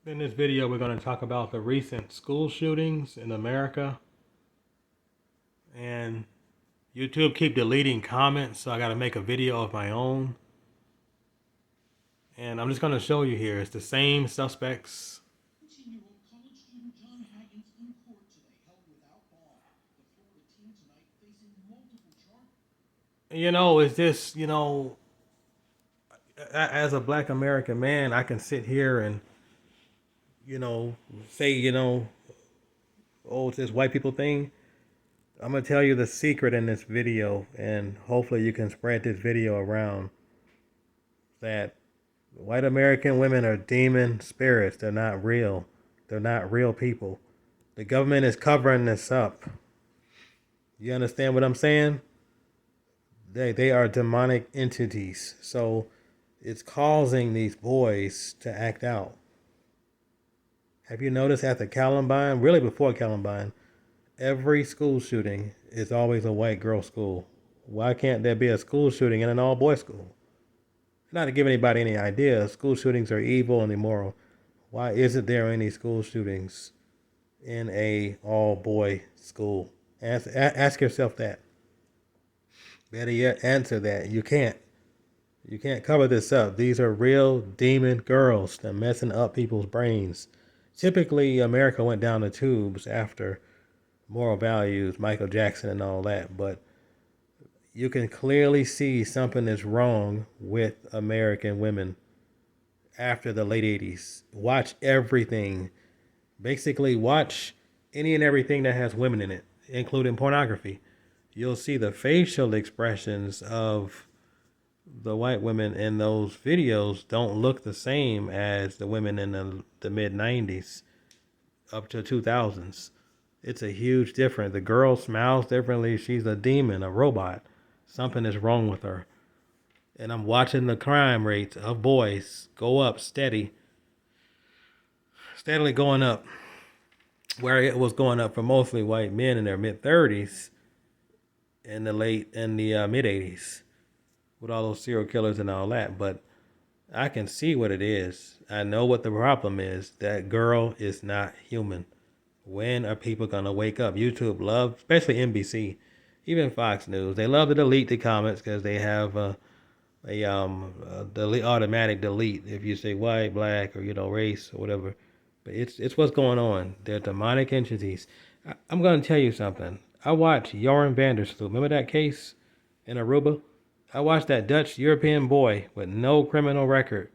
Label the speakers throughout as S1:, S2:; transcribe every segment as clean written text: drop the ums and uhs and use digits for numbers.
S1: In this video, we're going to talk about the recent school shootings in America. And YouTube keep deleting comments, so I got to make a video of my own. And I'm just going to show you here. It's the same suspects. 18-year-old college student John Haggins in court today, held without bond. The Florida teen tonight facing multiple charges. It's just, as a black American man, I can sit here and, say, oh, it's this white people thing. I'm going to tell you the secret in this video, and hopefully you can spread this video around, that white American women are demon spirits. They're not real. They're not real people. The government is covering this up. You understand what I'm saying? They are demonic entities. So it's causing these boys to act out. Have you noticed after Columbine, really before Columbine, every school shooting is always a white girl school? Why can't there be a school shooting in an all-boys school? Not to give anybody any idea, school shootings are evil and immoral. Why isn't there any school shootings in a all-boy school? Ask yourself that. Better yet, answer that. You can't. You can't cover this up. These are real demon girls that are messing up people's brains. Typically, America went down the tubes after moral values, Michael Jackson and all that, but you can clearly see something is wrong with American women after the late 80s. Watch everything. Basically, watch any and everything that has women in it, including pornography. You'll see the facial expressions of the white women in those videos don't look the same as the women in the mid 90s up to 2000s. It's a huge difference. The girl smiles differently. She's a demon, a robot. Something is wrong with her. And I'm watching the crime rates of boys go up steadily going up, where it was going up for mostly white men in their mid 30s in the mid 80s. With all those serial killers and all that, but I can see what it is. I know what the problem is. That girl is not human. When are people gonna wake up? YouTube love, especially NBC, even Fox News, they love to delete the comments because they have a automatic delete if you say white, black, or race or whatever. But it's what's going on. They're demonic entities. I'm gonna tell you something. I watched Joran van der Sloot. Remember that case in Aruba? I watched that Dutch European boy with no criminal record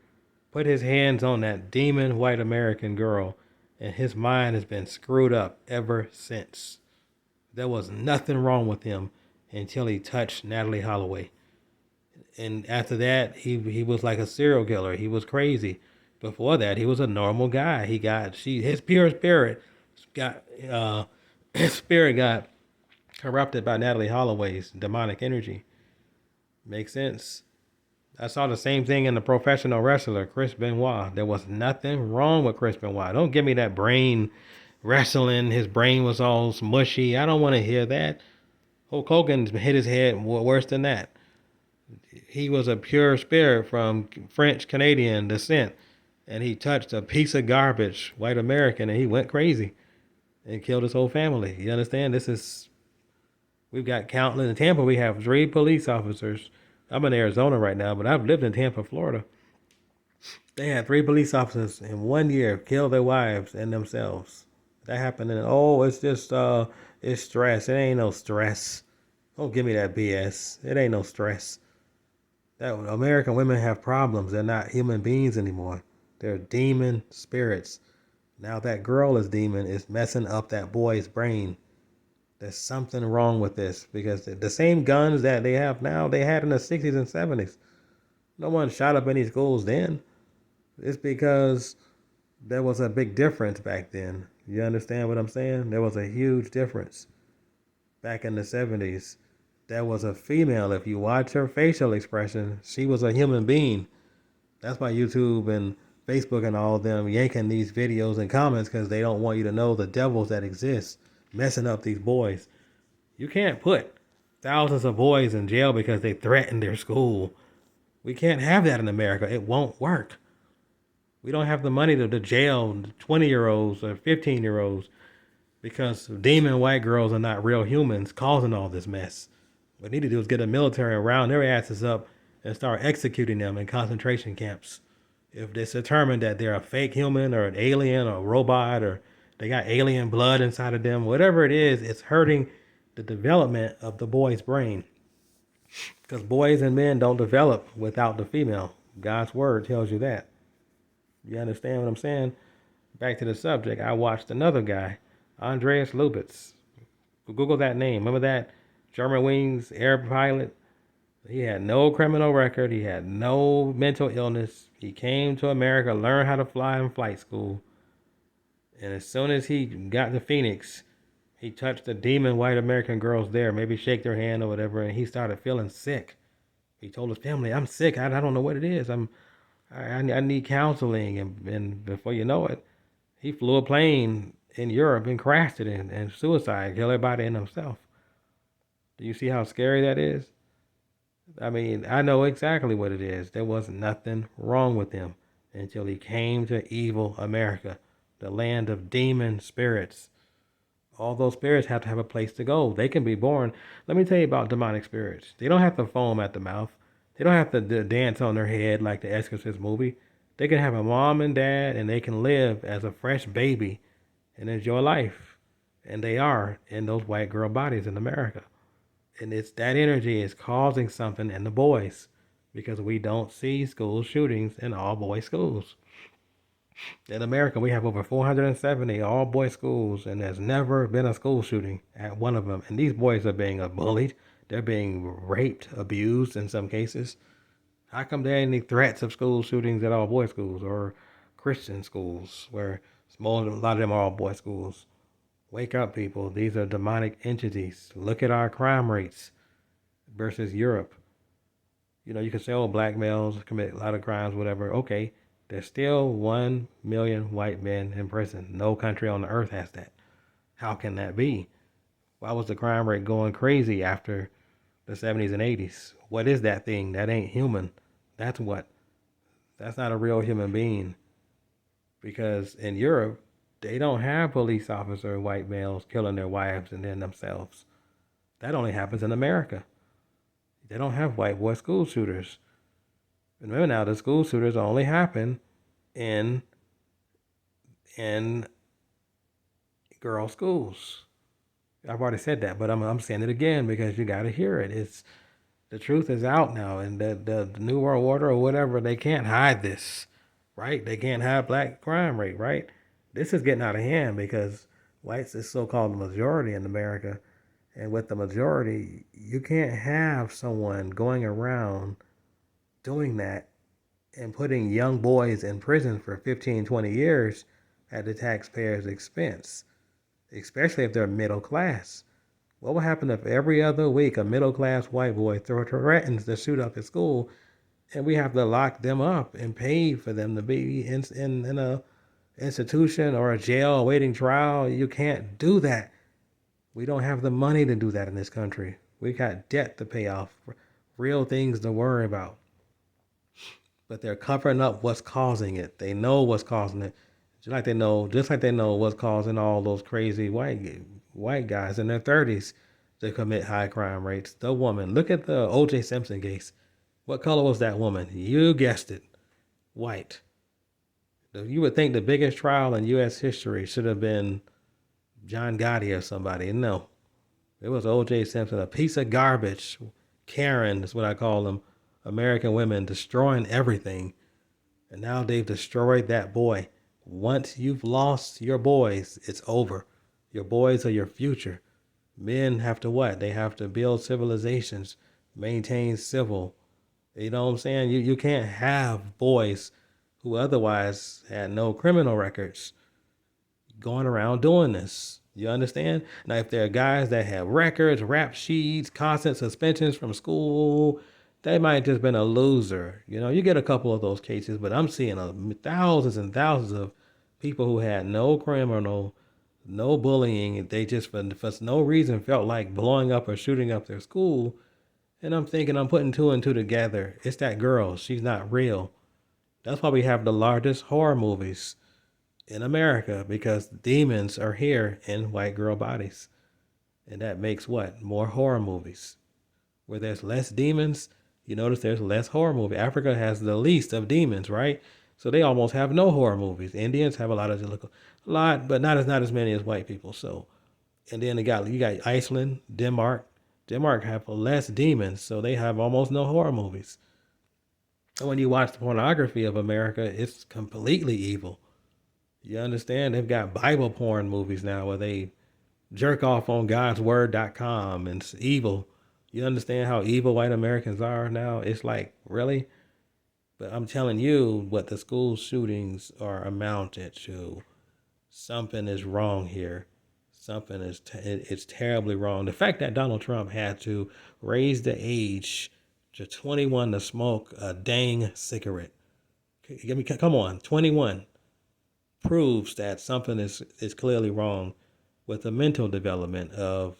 S1: put his hands on that demon white American girl, and his mind has been screwed up ever since. There was nothing wrong with him until he touched Natalee Holloway. And after that, he was like a serial killer. He was crazy. Before that, he was a normal guy. His pure spirit got his spirit got corrupted by Natalee Holloway's demonic energy. Makes sense. I saw the same thing in the professional wrestler, Chris Benoit. There was nothing wrong with Chris Benoit. Don't give me that brain wrestling. His brain was all smushy. I don't want to hear that. Hulk Hogan hit his head worse than that. He was a pure spirit from French Canadian descent, and he touched a piece of garbage, white American, and he went crazy and killed his whole family. You understand? We've got countless. In Tampa, we have 3 police officers. I'm in Arizona right now, but I've lived in Tampa, Florida. They had 3 police officers in 1 year kill their wives and themselves. That happened, and it's just it's stress. It ain't no stress. Don't give me that BS. It ain't no stress. That American women have problems. They're not human beings anymore. They're demon spirits. Now that girl is demon is messing up that boy's brain. There's something wrong with this, because the same guns that they have now, they had in the 60s and 70s. No one shot up any schools then. It's because there was a big difference back then. You understand what I'm saying? There was a huge difference. Back in the 70s, there was a female. If you watch her facial expression, she was a human being. That's why YouTube and Facebook and all of them yanking these videos and comments, because they don't want you to know the devils that exist messing up these boys. You can't put thousands of boys in jail because they threatened their school. We can't have that in America. It won't work. We don't have the money to jail 20-year-olds or 15-year-olds because demon white girls are not real humans causing all this mess. What we need to do is get the military around their asses up and start executing them in concentration camps. If it's determined that they're a fake human or an alien or a robot or they got alien blood inside of them, whatever it is, it's hurting the development of the boy's brain. Because boys and men don't develop without the female. God's word tells you that. You understand what I'm saying? Back to the subject, I watched another guy, Andreas Lubitz. Google that name. Remember that German Wings air pilot? He had no criminal record. He had no mental illness. He came to America, learned how to fly in flight school. And as soon as he got to Phoenix, he touched the demon white American girls there, maybe shake their hand or whatever, and he started feeling sick. He told his family, I'm sick. I don't know what it is. I need counseling. And before you know it, he flew a plane in Europe and crashed it and suicide, killed everybody and himself. Do you see how scary that is? I mean, I know exactly what it is. There was nothing wrong with him until he came to evil America, the land of demon spirits. All those spirits have to have a place to go. They can be born. Let me tell you about demonic spirits. They don't have to foam at the mouth. They don't have to dance on their head like the Exorcist movie. They can have a mom and dad, and they can live as a fresh baby and enjoy life. And they are in those white girl bodies in America. And it's that energy is causing something in the boys because we don't see school shootings in all boys schools. In America, we have over 470 all boy schools, and there's never been a school shooting at one of them. And these boys are being bullied, they're being raped, abused in some cases. How come there ain't any threats of school shootings at all boy schools or Christian schools where a lot of them are all boy schools? Wake up, people. These are demonic entities. Look at our crime rates versus Europe. You know, you can say, oh, black males commit a lot of crimes, whatever. Okay, there's still 1 million white men in prison. No country on the earth has that. How can that be? Why was the crime rate going crazy after the 70s and 80s? What is that thing? That ain't human. That's what. That's not a real human being. Because in Europe, they don't have police officer white males killing their wives and then themselves. That only happens in America. They don't have white boy school shooters. Remember now, the school shooters only happen in girl schools. I've already said that, but I'm saying it again because you got to hear it. It's the truth is out now, and the New World Order or whatever, they can't hide this, right? They can't hide black crime rate, right? This is getting out of hand because whites is so-called the majority in America, and with the majority, you can't have someone going around doing that and putting young boys in prison for 15, 20 years at the taxpayer's expense, especially if they're middle class. What will happen if every other week a middle class white boy threatens to shoot up at school and we have to lock them up and pay for them to be in a institution or a jail awaiting trial? You can't do that. We don't have the money to do that in this country. We got debt to pay off, real things to worry about. But they're covering up what's causing it. They know what's causing it. Just like they know what's causing all those crazy white guys in their 30s to commit high crime rates. The woman, look at the O.J. Simpson case. What color was that woman? You guessed it, white. You would think the biggest trial in U.S. history should have been John Gotti or somebody. No, it was O.J. Simpson, a piece of garbage. Karen is what I call them. American women destroying everything. And now they've destroyed that boy. Once you've lost your boys, it's over. Your boys are your future. Men have to what? They have to build civilizations, maintain civil. You know what I'm saying? You can't have boys who otherwise had no criminal records going around doing this. You understand? Now, if there are guys that have records, rap sheets, constant suspensions from school, they might have just been a loser. You know, you get a couple of those cases, but I'm seeing thousands and thousands of people who had no criminal, no bullying. They just, for no reason, felt like blowing up or shooting up their school. And I'm thinking, I'm putting two and two together. It's that girl. She's not real. That's why we have the largest horror movies in America because demons are here in white girl bodies. And that makes what? More horror movies. Where there's less demons, you notice there's less horror movie. Africa has the least of demons, right? So they almost have no horror movies. Indians have a lot of a lot, but not as many as white people. So and then you got Iceland, Denmark. Denmark have less demons, so they have almost no horror movies. And when you watch the pornography of America, it's completely evil. You understand? They've got Bible porn movies now where they jerk off on godsword.com and it's evil. You understand how evil white Americans are now? It's like, really? But I'm telling you what the school shootings are amounted to. Something is wrong here. It's terribly wrong. The fact that Donald Trump had to raise the age to 21 to smoke a dang cigarette. Come on, 21 proves that something is clearly wrong with the mental development of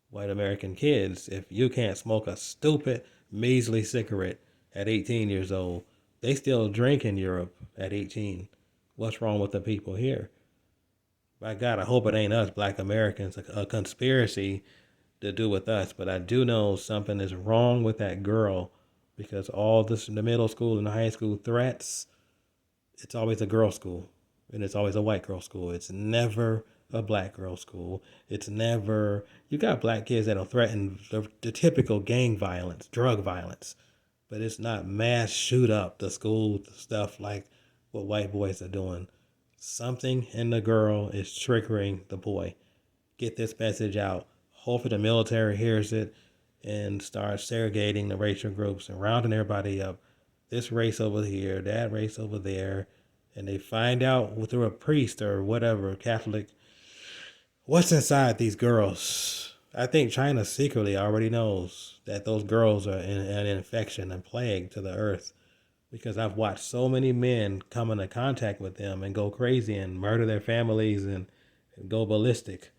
S1: white American kids. If you can't smoke a stupid, measly cigarette at 18 years old, they still drink in Europe at 18. What's wrong with the people here? By God, I hope it ain't us black Americans, a conspiracy to do with us. But I do know something is wrong with that girl because all this, the middle school and the high school threats, it's always a girl school and it's always a white girl school. It's never a black girl school. It's never, you got black kids that'll threaten the typical gang violence, drug violence, but it's not mass shoot up the school stuff like what white boys are doing. Something in the girl is triggering the boy. Get this message out. Hopefully the military hears it and starts segregating the racial groups and rounding everybody up. This race over here, that race over there. And they find out through a priest or whatever, Catholic, what's inside these girls. I think China secretly already knows that those girls are an infection and plague to the earth because I've watched so many men come into contact with them and go crazy and murder their families and go ballistic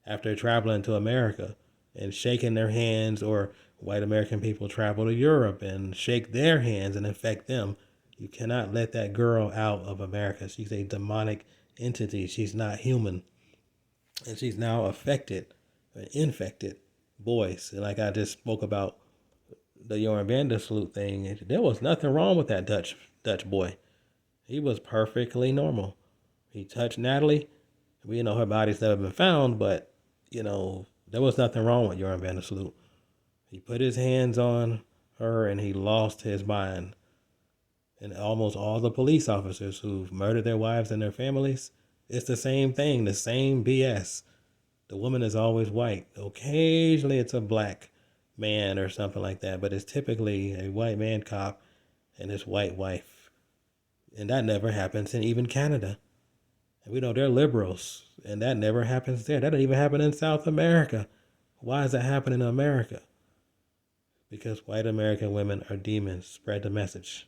S1: after traveling to America and shaking their hands, or white American people travel to Europe and shake their hands and infect them. You cannot let that girl out of America. She's a demonic entity. She's not human. And she's now affected, infected boys. And like I just spoke about the Joran Vandersloot thing, there was nothing wrong with that Dutch boy. He was perfectly normal. He touched Natalie. We know her body's never been found, but there was nothing wrong with Joran Vandersloot. He put his hands on her and he lost his mind. And almost all the police officers who've murdered their wives and their families, it's the same thing, the same BS. The woman is always white. Occasionally it's a black man or something like that, but it's typically a white man cop and his white wife. And that never happens in even Canada. And we know they're liberals, and that never happens there. That doesn't even happen in South America. Why is that happening in America? Because white American women are demons. Spread the message.